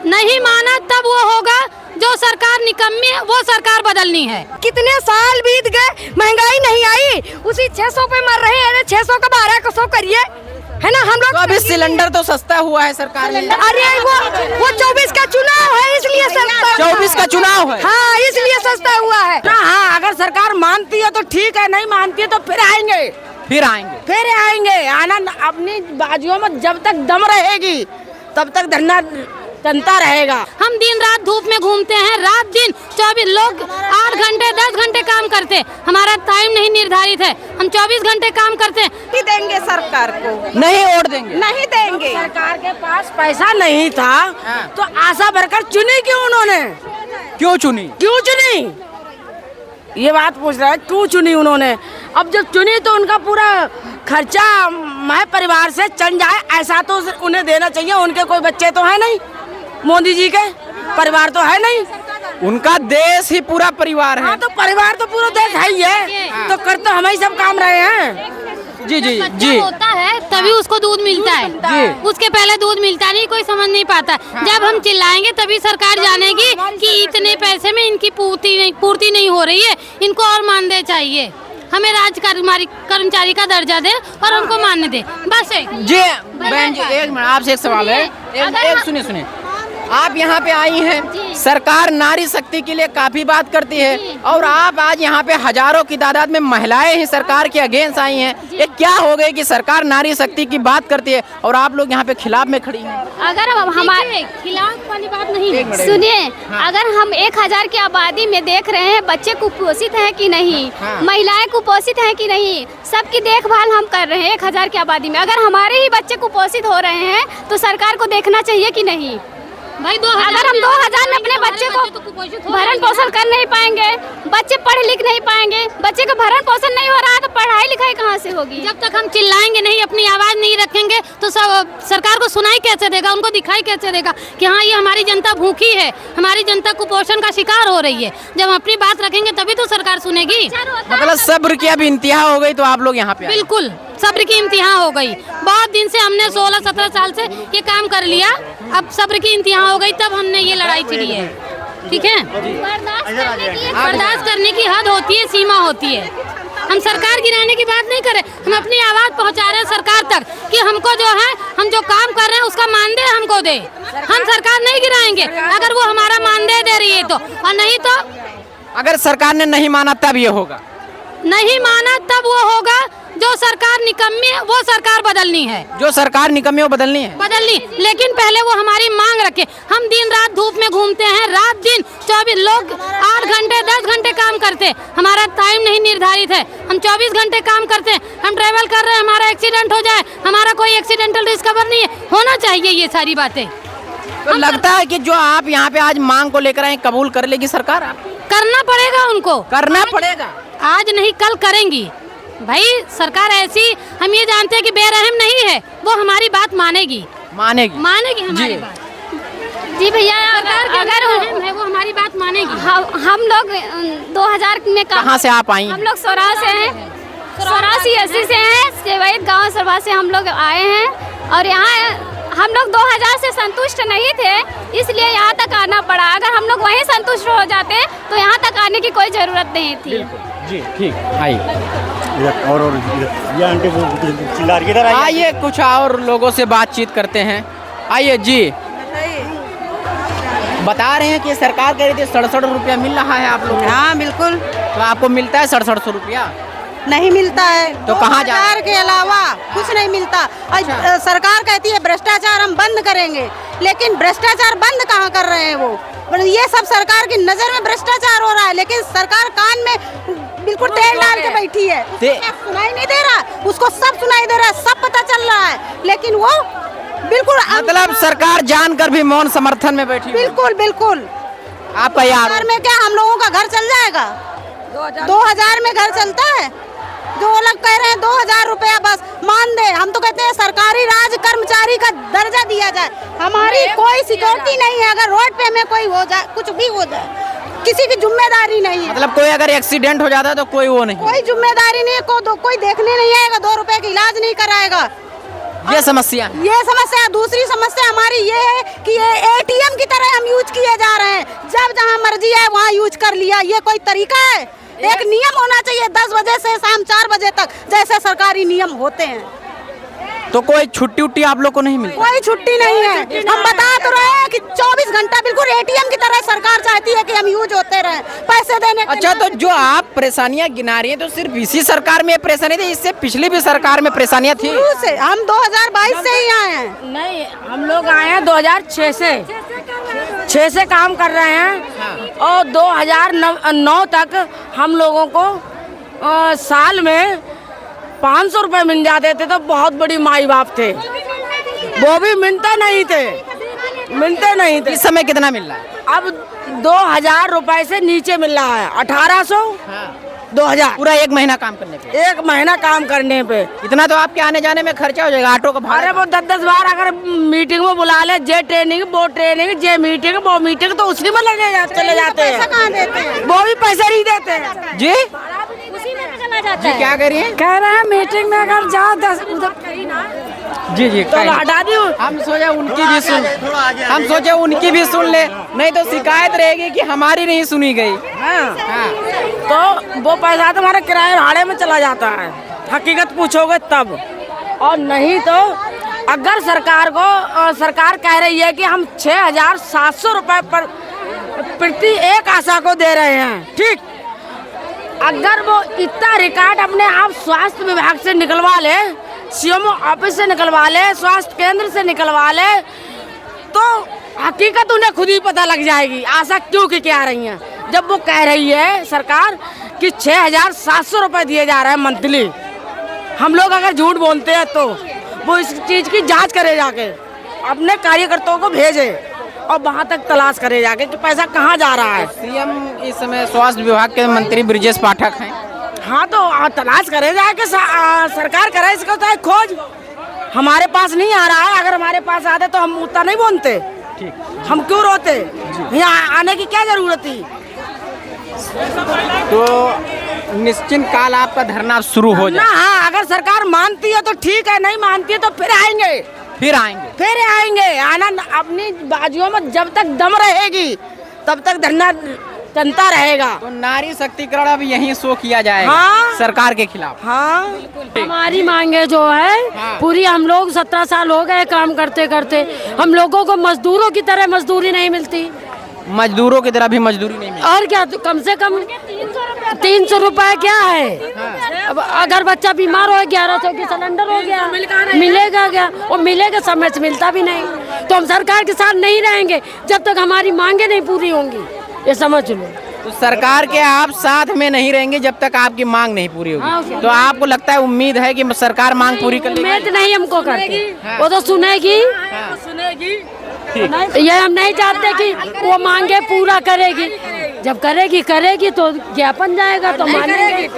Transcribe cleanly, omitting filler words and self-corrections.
नहीं माना तब वो होगा जो सरकार निकम्मी है, वो सरकार बदलनी है। कितने साल बीत गए, महंगाई नहीं आई, उसी 600 पे मर रहे हैं। 600 का 1200 करिए, है ना। हम लोग तो अभी सिलेंडर तो सस्ता हुआ है सरकार ने। अरे वो 24 का चुनाव है इसलिए सस्ता। 24 का चुनाव है, हाँ, इसलिए सस्ता हुआ है ना। हाँ, अगर सरकार मानती है तो ठीक है, नहीं मानती है तो फिर आएंगे। आना अपनी बाजुओं में जब तक दम रहेगी तब तक धरना जनता रहेगा। हम दिन रात धूप में घूमते हैं, रात दिन 24 लोग 8 घंटे 10 घंटे काम करते हैं। हमारा टाइम नहीं निर्धारित है, हम 24 घंटे काम करते हैं। नहीं देंगे सरकार को, नहीं वोट देंगे, नहीं देंगे। सरकार के पास पैसा नहीं था तो आशा वर्कर चुनी क्यों उन्होंने? क्यों चुनी? ये बात पूछ रहा है, क्यों चुनी उन्होंने? अब जब चुनी तो उनका पूरा खर्चा मैं परिवार से चल जाए ऐसा तो उन्हें देना चाहिए। उनके कोई बच्चे तो है नहीं, मोदी जी के परिवार तो है नहीं। उनका देश ही पूरा परिवार है। हाँ, तो परिवार तो पूरा देश है ही है, तो कर तो हम ही सब काम रहे हैं। जी जी बच्चा जी होता है तभी उसको दूध मिलता है जी। उसके पहले दूध मिलता नहीं, कोई समझ नहीं पाता। जब हम चिल्लाएंगे तभी सरकार जानेगी कि इतने पैसे में इनकी पूर्ति नहीं हो रही है, इनको और मानदेय चाहिए। हमें कर्मचारी का दर्जा दे और उनको मानने दे, बस। जी बहन जी, एक मिनट, आपसे एक सवाल है। एक सुनिए, आप यहाँ पे आई हैं, सरकार नारी शक्ति के लिए काफी बात करती है और आप आज यहाँ पे हजारों की तादाद में महिलाएं ही सरकार के अगेंस्ट आई हैं। ये क्या हो गए कि सरकार नारी शक्ति की बात करती है और आप लोग यहाँ पे खिलाफ में खड़ी हैं? अगर हमारे खिलाफ वाली बात नहीं है, सुनिए, अगर हम 1000 की आबादी में देख रहे हैं बच्चे कुपोषित हैं कि नहीं, महिलाएं कुपोषित हैं कि नहीं, सबकी देखभाल हम कर रहे हैं 1000 की आबादी में। अगर हमारे ही बच्चे कुपोषित हो रहे हैं तो सरकार को देखना चाहिए कि नहीं भाई? अगर हम 2000 में अपने बच्चे को भरण पोषण कर नहीं पाएंगे, बच्चे पढ़ लिख नहीं पाएंगे, बच्चे का भरण पोषण नहीं हो रहा है तो पढ़ाई लिखाई कहाँ से होगी? जब तक हम चिल्लाएंगे नहीं, अपनी आवाज नहीं रखेंगे तो सरकार को सुनाई कैसे देगा, उनको दिखाई कैसे देगा कि हाँ ये हमारी जनता भूखी है, हमारी जनता कुपोषण का शिकार हो रही है। जब हम अपनी बात रखेंगे तभी तो सरकार सुनेगी। मतलब सब्र की अब इंतहा हो गई तो आप लोग यहाँ पे? बिल्कुल, सब्र की इम्तिहान हो गई। बहुत दिन से हमने 16-17 साल से ये काम कर लिया, अब सब्र की इम्तिहान हो गई, तब हमने ये लड़ाई छिड़ी है। ठीक है, बर्दाश्त करने की हद होती है, सीमा होती है। हम सरकार गिराने की बात नहीं करें, हम अपनी आवाज पहुंचा रहे हैं सरकार तक कि हमको जो है, हम जो काम कर रहे हैं उसका मानदेय हमको दे। हम सरकार नहीं गिराएंगे अगर वो हमारा मानदेय दे रही है तो, और नहीं तो अगर सरकार ने नहीं माना तब ये होगा? नहीं माना तब वो होगा जो सरकार निकम्मी है, वो सरकार बदलनी है। जो सरकार निकम्मी है वो बदलनी है, लेकिन पहले वो हमारी मांग रखे। हम दिन रात धूप में घूमते हैं, रात दिन 24 लोग 8 घंटे 10 घंटे काम करते हैं। हमारा टाइम नहीं निर्धारित है, हम 24 घंटे काम करते हैं। हम ट्रैवल कर रहे हैं, हमारा एक्सीडेंट हो जाए, हमारा कोई एक्सीडेंटल डिस्कवर नहीं है, होना चाहिए ये सारी बातें। तो लगता है कि जो आप यहाँ पे आज मांग को लेकर आए कबूल कर लेगी सरकार? आप करना पड़ेगा, उनको करना पड़ेगा, आज नहीं कल करेंगी। भाई सरकार ऐसी, हम ये जानते हैं कि बेरहम नहीं है, वो हमारी बात मानेगी हमारी बात। जी भैया, अगर है वो हमारी बात मानेगी। हम लोग 2000 में कहाँ से आप आई? हम लोग सौरा से हैं, 84-80 से हैं, सेवायत गाँव सरवा से हम लोग आए हैं और यहाँ हम लोग 2000 से संतुष्ट नहीं थे, इसलिए यहाँ तक आना पड़ा। अगर हम लोग वहीं संतुष्ट हो जाते तो यहाँ तक आने की कोई जरूरत नहीं थी। जी ठीक, आइए और ये आंटी चिल्ला रही है। आइए कुछ और लोगों से बातचीत करते हैं। आइए जी, बता रहे हैं कि सरकार कह रही थी 67 रुपया मिल रहा है आप लोग? हाँ बिल्कुल। तो आपको मिलता है 6700 रुपया? नहीं मिलता है, तो कहाँ जा? के अलावा कुछ नहीं मिलता। सरकार कहती है भ्रष्टाचार हम बंद करेंगे, लेकिन भ्रष्टाचार बंद कहाँ कर रहे हैं वो? ये सब सरकार की नजर में भ्रष्टाचार हो रहा है, लेकिन सरकार कान में बिल्कुल तेल डाल के बैठी है। सुनाई नहीं दे रहा, उसको सब सुनाई दे रहा है, सब पता चल रहा है, लेकिन वो बिल्कुल मतलब सरकार जानकर भी मौन समर्थन में बैठी? बिल्कुल। आपका यार में क्या हम लोगों का घर चल जाएगा? 2000 में घर चलता है? जो लोग कह रहे हैं 2000 रुपया बस मान दे, हम तो कहते हैं सरकारी राज कर्मचारी का दर्जा दिया जाए। हमारी कोई सिक्योरिटी नहीं है, अगर रोड पे हमें कोई हो जाए, कुछ भी हो जाए, किसी की जिम्मेदारी नहीं है। मतलब कोई अगर एक्सीडेंट हो जाता है तो कोई वो नहीं, कोई जिम्मेदारी नहीं है, कोई देखने नहीं आएगा, 2 रुपए का इलाज नहीं कराएगा। ये समस्या है। दूसरी समस्या हमारी ये है कि ये ATM की तरह हम यूज किए जा रहे हैं। जब जहाँ मर्जी है वहाँ यूज कर लिया। ये कोई तरीका है? एक नियम होना चाहिए 10 बजे से शाम 4 बजे तक, जैसे सरकारी नियम होते हैं। तो कोई छुट्टी उट्टी आप लोग को नहीं मिलती? कोई छुट्टी नहीं है। हम बता तो रहे हैं कि 24 घंटा बिल्कुल ATM की तरह सरकार चाहती है कि हम यूज होते रहे पैसे देने के। अच्छा, तो जो आप परेशानियां गिना रही हैं तो सिर्फ इसी सरकार में परेशानी थी? इससे पिछली भी सरकार में परेशानियां थी? शुरू से हम 2022 से ही आए हैं। नहीं, हम लोग आए हैं 2006 से। 6 से काम कर रहे हैं और 2009 तक हम लोगों को साल में 500 रुपए मिल जाते थे। तो बहुत बड़ी माई बाप थे, वो भी मिलते नहीं थे। इस समय कितना मिल रहा है? अब 2000 रुपए से नीचे मिल रहा है। 1800 2000 पूरा 1 महीना काम करने पे? 1 महीना काम करने पे इतना तो आपके आने जाने में खर्चा हो जाएगा, ऑटो का भाड़ा। अरे वो 10-10 बार अगर मीटिंग में बुला ले, जे ट्रेनिंग वो ट्रेनिंग, जे मीटिंग वो मीटिंग, तो उसी में चले जाते हैं। कहाँ देते हैं? वो भी पैसे नहीं देते हैं जी उसी में चला जाता जी है। क्या कह रही हैं? कह रहे हैं मीटिंग में अगर जाओ 10 उधर जी जी तो हटा दी। हम सोचे उनकी भी सुन ले, नहीं तो शिकायत रहेगी कि हमारी नहीं सुनी गई। तो वो पैसा तुम्हारे किराए भाड़े में चला जाता है, हकीकत पूछोगे तब। और नहीं तो अगर सरकार कह रही है कि हम 6700 रुपए पर प्रति एक आशा को दे रहे हैं, ठीक, अगर वो इतना रिकॉर्ड अपने आप स्वास्थ्य विभाग से निकलवा ले, CMO ऑफिस से निकलवा ले, स्वास्थ्य केंद्र से निकलवा ले, तो हकीकत उन्हें खुद ही पता लग जाएगी आशा क्यों की क्या रही हैं। जब वो कह रही है सरकार कि 6700 रुपए दिए जा रहे हैं मंथली, हम लोग अगर झूठ बोलते हैं तो वो इस चीज़ की जांच करे जाके, अपने कार्यकर्ताओं को भेजे और वहाँ तक तलाश करे जाके कि पैसा कहाँ जा रहा है। CM इस समय स्वास्थ्य विभाग के मंत्री ब्रिजेश पाठक हैं। हाँ, तो तलाश करे जाके सरकार करे इसका तो खोज। हमारे पास नहीं आ रहा है, अगर हमारे पास आते तो हम उतना नहीं बोलते। हम क्यों रोते? यहाँ आने की क्या जरूरत थी? तो निश्चिंत काल आपका धरना शुरू हो जाए। हाँ, अगर सरकार मानती है तो ठीक है, नहीं मानती है तो फिर आएंगे। आना अपनी बाजुओं में जब तक दम रहेगी तब तक धरना चलता रहेगा। तो नारी शक्तिकरण अब यहीं शो किया जाएगा। हाँ, सरकार के खिलाफ। हाँ, हमारी मांगे जो है पूरी, हम लोग 17 साल हो गए काम करते करते, हम लोगों को मजदूरों की तरह मजदूरी नहीं मिलती। मजदूरों की तरह भी मजदूरी नहीं मिलती। और क्या, तो कम से कम 300 रुपए क्या है? अब अगर बच्चा बीमार हो 1100 की सिलेंडर हो गया, मिलेगा क्या? और मिलेगा समय से मिलता भी नहीं। तो हम सरकार के साथ नहीं रहेंगे जब तक हमारी मांगे नहीं पूरी होंगी, ये समझ लो। तो सरकार के आप साथ में नहीं रहेंगे जब तक आपकी मांग नहीं पूरी होगी। तो आपको लगता है, उम्मीद है कि सरकार मांग पूरी कर लेगी? उम्मीद नहीं हमको करती, वो तो सुनेगी। ये हम नहीं चाहते कि वो मांगे पूरा करेगी। जब करेगी तो ज्ञापन जाएगा तो मानेंगे।